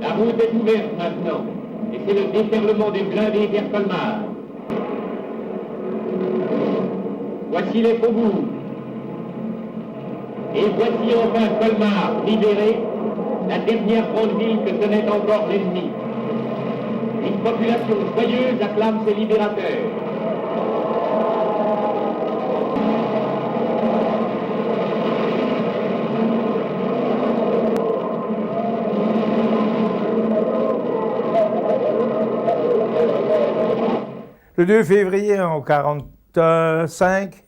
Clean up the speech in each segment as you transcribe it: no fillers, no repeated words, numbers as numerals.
La route est ouverte maintenant, et c'est le déferlement des blindés vers Colmar. Voici les faubourgs. Et voici enfin Colmar libéré, la dernière grande ville que tenait encore l'ennemi. Une population joyeuse acclame ses libérateurs. Le 2 février en 1945,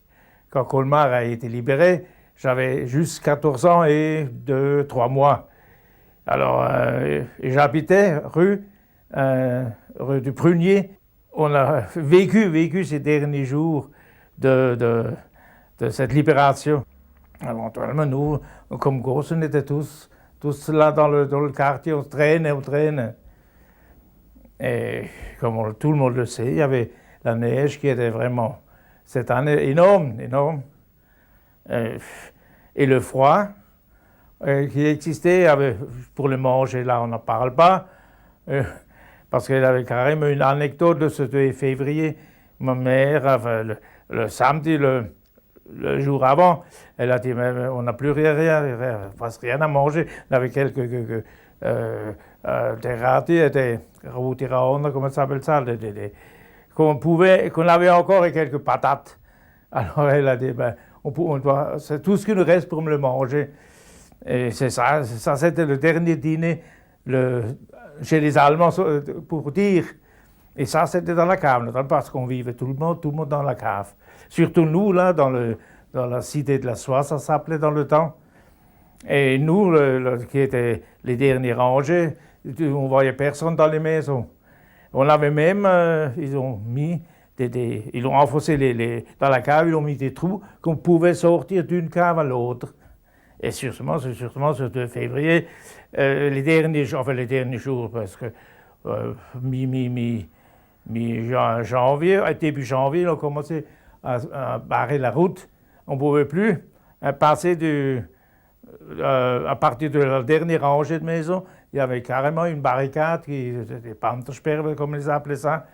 quand Colmar a été libéré, j'avais juste 14 ans et 3 mois. Alors, j'habitais rue du Prunier. On a vécu ces derniers jours de cette libération. Alors, naturellement, nous, comme gosses, on était tous là dans le quartier, on traînait. Et comme tout le monde le sait, il y avait la neige qui était vraiment, cette année, énorme. Et le froid qui existait, pour le manger, là, on n'en parle pas. Parce qu'il y avait carrément une anecdote de ce 2 février. Ma mère, le samedi, le jour avant, elle a dit, mais on n'a plus rien à manger. On avait quelques des ratés, des routiraones, comment ça s'appelle ça, qu'on avait encore et quelques patates. Alors elle a dit, c'est tout ce qui nous reste pour me le manger. Et c'est ça c'était le dernier dîner chez les Allemands, pour dire. Et ça, c'était dans la cave, parce qu'on vivait tout le monde dans la cave. Surtout nous, là, dans la cité de la Soie, ça s'appelait dans le temps. Et nous, qui étaient les derniers rangés, on ne voyait personne dans les maisons. On avait même, ils ont mis ils ont enfoncé dans la cave, ils ont mis des trous qu'on pouvait sortir d'une cave à l'autre. Et sûrement ce 2 février, les derniers jours, parce que mi-janvier, début janvier, on a commencé à barrer la route. On ne pouvait plus passer à partir de la dernière rangée de maison. Il y avait carrément une barricade, des Panzersperre, comme ils appelaient ça,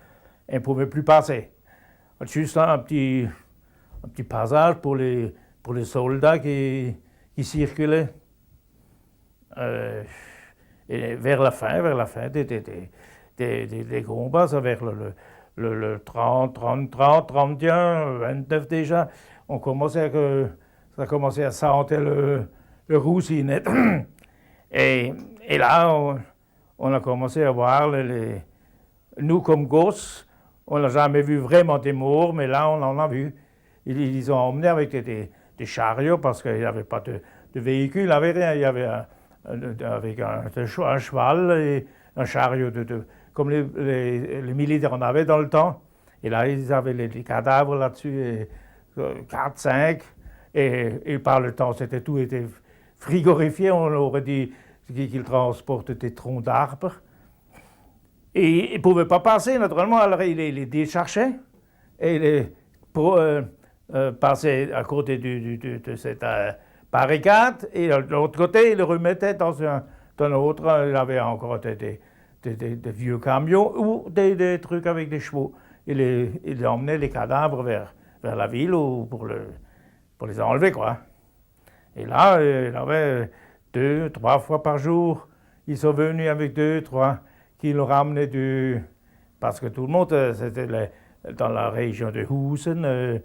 et on ne pouvait plus passer. Juste un petit passage pour les soldats qui circulaient. Et vers la fin des combats, vers le 30, 31, 29 déjà, ça commençait à sentir le roussinet. Et là, on a commencé à voir, nous comme gosses, on n'a jamais vu vraiment des morts, mais là, on en a vu. Ils ont emmené avec des chariots, parce qu'il n'y avait pas de véhicule, il n'y avait rien. Il y avait avec un cheval et un chariot, comme les militaires en avaient dans le temps. Et là, ils avaient les cadavres là-dessus, 4, 5. Et par le temps, tout était frigorifié. On aurait dit qu'ils transportent des troncs d'arbres. Et ils ne pouvaient pas passer, naturellement. Alors, ils les déchargeaient et passaient à côté de cette barricade. Et de l'autre côté, ils le remettaient dans un autre. Il y avait encore des vieux camions ou des trucs avec des chevaux. Ils emmenaient les cadavres vers la ville ou pour les enlever, quoi. Et là, il y avait 2, 3 fois par jour. Ils sont venus avec 2, 3 qui le ramenaient parce que tout le monde, c'était dans la région de Husen,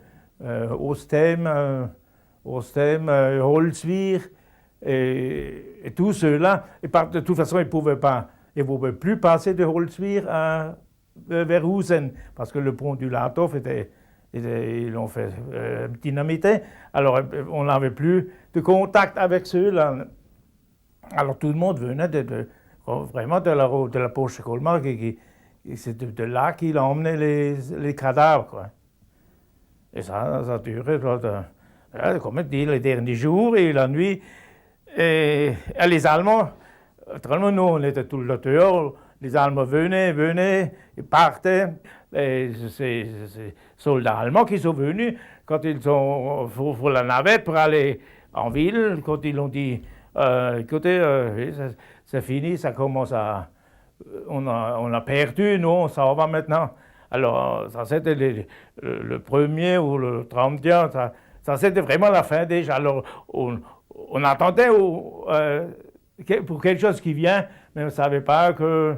Ostem, Holzwir, et tous ceux-là. Et de toute façon, ils ne pouvaient plus passer de Holzwir vers Husen, parce que le pont du Latov ils l'ont fait dynamiter. Alors, on n'avait plus de contact avec ceux-là. Alors, tout le monde venait vraiment de la poche de Colmar, c'est de là qu'il emmenait les cadavres, quoi. Et ça durait, comme dit, les derniers jours et la nuit. Et les Allemands, nous, on était tout le temps dehors. Les Allemands venaient, ils partaient. Et ces soldats allemands qui sont venus, quand ils ont pour la navette pour aller en ville, quand ils ont dit Écoutez, oui, c'est fini, ça commence à... On a perdu, nous, on s'en va maintenant. Alors, ça c'était le 1er ou le 31, ça c'était vraiment la fin déjà. Alors, on attendait pour quelque chose qui vient, mais on ne savait pas que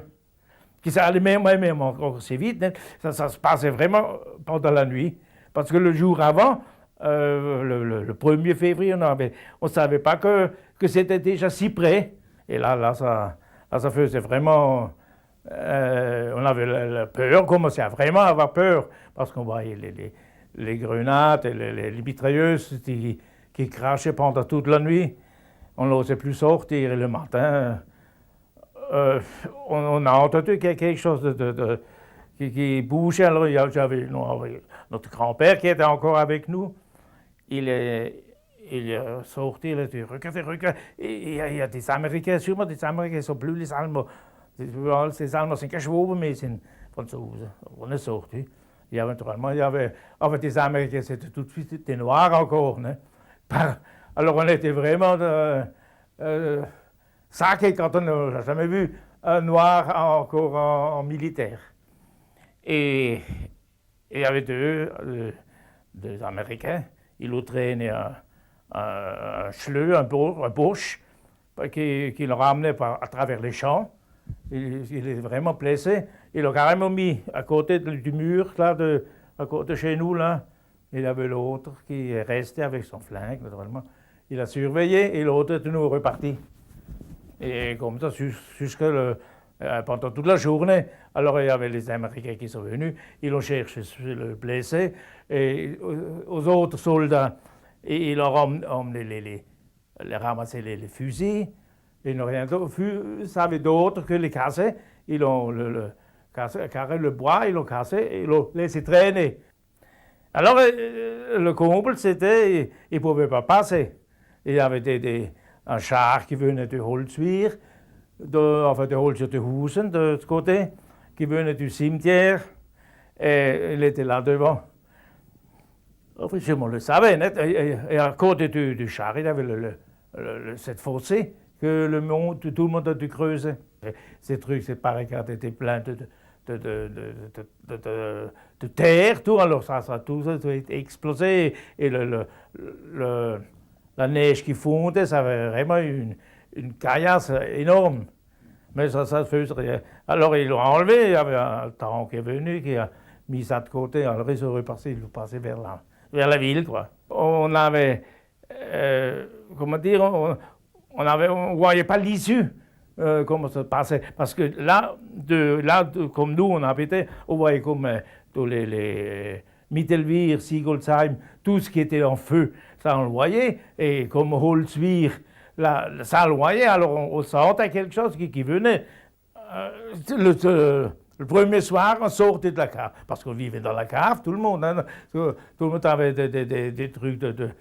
ça allait même encore aussi vite. Hein. Ça se passait vraiment pendant la nuit. Parce que le jour avant, le 1er février, on ne savait pas que c'était déjà si près. Et là, ça faisait vraiment... on avait la peur, on commençait à vraiment avoir peur, parce qu'on voyait les grenades et les mitrailleuses qui crachaient pendant toute la nuit. On n'osait plus sortir, et le matin, on a entendu quelque chose qui bougeait. Alors j'avais notre grand-père qui était encore avec nous. Il est sorti, il a dit, regardez, il y a des Américains, sûrement des Américains, sont plus les Allemands. Ces Allemands sind geschwoben, mais c'est Franzosen. On est sorti. Et éventuellement, il y avait des Américains, c'était tout de suite des Noirs encore. Né? Alors on était vraiment saqués quand on n'a jamais vu un Noir encore en militaire. Et il y avait deux Américains. Ils l'ont traîné un schleu, un boche, qui le ramenait à travers les champs. Il est vraiment blessé. Il l'a carrément mis à côté du mur, là, à côté de chez nous. Là. Il y avait l'autre qui est resté avec son flingue, naturellement. Il a surveillé et l'autre est de nouveau reparti. Et comme ça, pendant toute la journée. Alors il y avait les Américains qui sont venus, ils ont cherché le blessé et aux autres soldats. Et ils ont emmené ramasser les fusils. Ils n'ont rien savaient d'autre que les casser. Ils ont carré le bois, ils l'ont cassé et ils l'ont laissé traîner. Alors le comble, c'était, ils ne pouvaient pas passer. Il y avait un char qui venait de Holzwir, de Holzhusen, de ce côté, qui venait du cimetière, et il était là devant. Officiellement, on le savait, net. Et à côté du char, il y avait cette fossé que tout le monde a dû creuser. Ces trucs, ces barricades étaient pleins de terre, tout, alors ça tout a explosé, et la neige qui fondait, ça avait vraiment une caillasse énorme. Mais ça faisait rien. Alors ils l'ont enlevé, il y avait un tank qui est venu, qui a mis ça de côté, alors ils sont repartis, ils sont passés vers la ville, quoi. On avait, comment dire, on ne voyait pas l'issue, comment ça passait. Parce que là, comme nous, on habitait, on voyait comme tous les Mittelwir, Sigolsheim, tout ce qui était en feu, ça on le voyait, et comme Holzwir, ça le voyait, alors on sentait quelque chose qui venait. Le premier soir, on sortait de la cave, parce qu'on vivait dans la cave, tout le monde. Hein, tout le monde avait des trucs de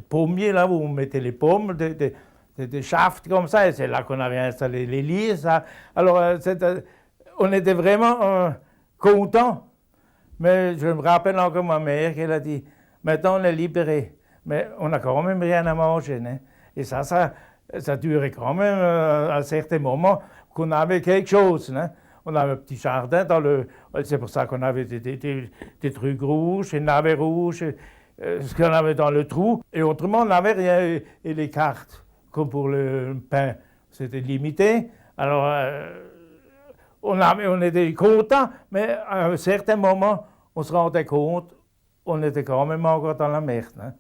pommiers, là où on mettait les pommes, des shafts comme ça, et c'est là qu'on avait installé les lits. Ça. Alors, on était vraiment contents. Mais je me rappelle encore ma mère qui a dit, maintenant on est libérés, mais on n'a quand même rien à manger. Né? Et ça durait quand même à un certain moment qu'on avait quelque chose. Né? On avait un petit jardin c'est pour ça qu'on avait des trucs rouges, des navets rouges, ce qu'on avait dans le trou. Et autrement, on n'avait rien. Et les cartes, comme pour le pain, c'était limité. Alors, on était contents, mais à un certain moment, on se rendait compte, on était quand même encore dans la merde. Hein.